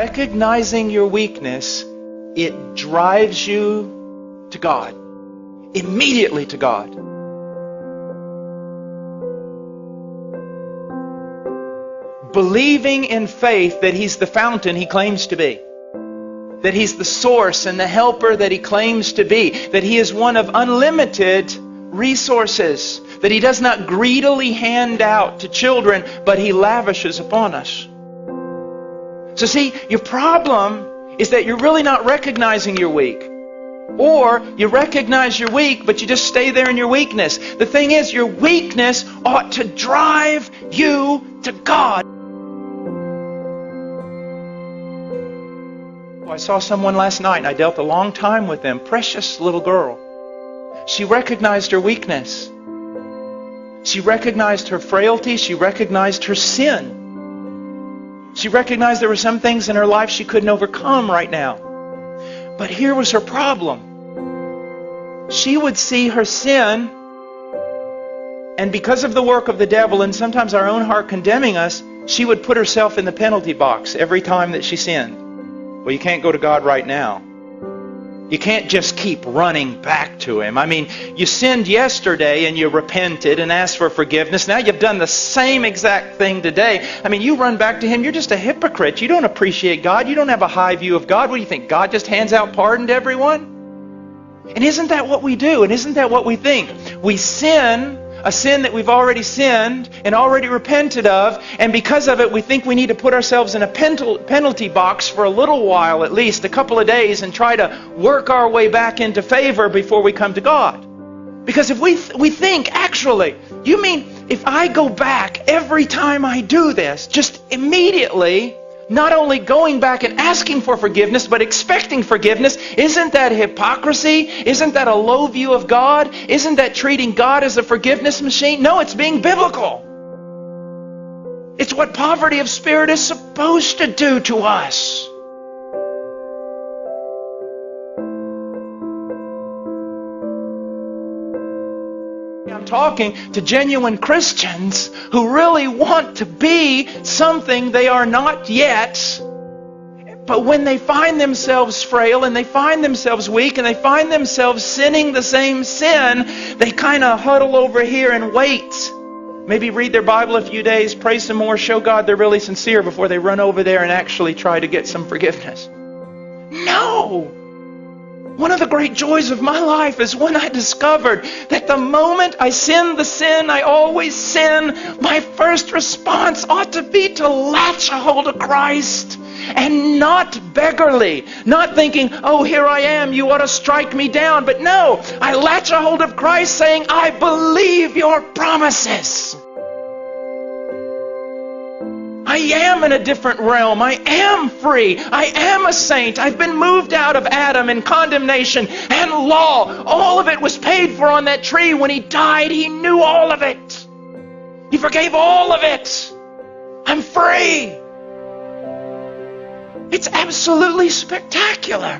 recognizing your weakness, it drives you to God. Immediately to God. Believing in faith that He's the fountain He claims to be. That He's the source and the helper that He claims to be. That He is one of unlimited resources. That He does not greedily hand out to children, but He lavishes upon us. So see, your problem is that you're really not recognizing you're weak. Or you recognize you're weak, but you just stay there in your weakness. The thing is, your weakness ought to drive you to God. I saw someone last night, and I dealt a long time with them. Precious little girl. She recognized her weakness. She recognized her frailty. She recognized her sin. She recognized there were some things in her life she couldn't overcome right now. But here was her problem. She would see her sin, and because of the work of the devil and sometimes our own heart condemning us, she would put herself in the penalty box every time that she sinned. Well, you can't go to God right now. You can't just keep running back to Him. I mean, you sinned yesterday and you repented and asked for forgiveness. Now you've done the same exact thing today. I mean, you run back to Him. You're just a hypocrite. You don't appreciate God. You don't have a high view of God. What do you think? God just hands out pardon to everyone? And isn't that what we do? And isn't that what we think? We sin, a sin that we've already sinned and already repented of, and because of it we think we need to put ourselves in a penalty box for a little while, at least a couple of days, and try to work our way back into favor before we come to God. Because if we think, actually, you mean if I go back every time I do this, just immediately, not only going back and asking for forgiveness, but expecting forgiveness, isn't that hypocrisy? Isn't that a low view of God? Isn't that treating God as a forgiveness machine? No, it's being biblical. It's what poverty of spirit is supposed to do to us. I'm talking to genuine Christians who really want to be something they are not yet. But when they find themselves frail and they find themselves weak and they find themselves sinning the same sin, they kind of huddle over here and wait. Maybe read their Bible a few days, pray some more, show God they're really sincere before they run over there and actually try to get some forgiveness. No! One of the great joys of my life is when I discovered that the moment I sin the sin I always sin, my first response ought to be to latch a hold of Christ. And not beggarly, not thinking, oh, here I am, you ought to strike me down. But no, I latch a hold of Christ saying, I believe your promises. I am in a different realm. I am free. I am a saint. I've been moved out of Adam and condemnation and law. All of it was paid for on that tree. When He died, He knew all of it. He forgave all of it. I'm free. It's absolutely spectacular.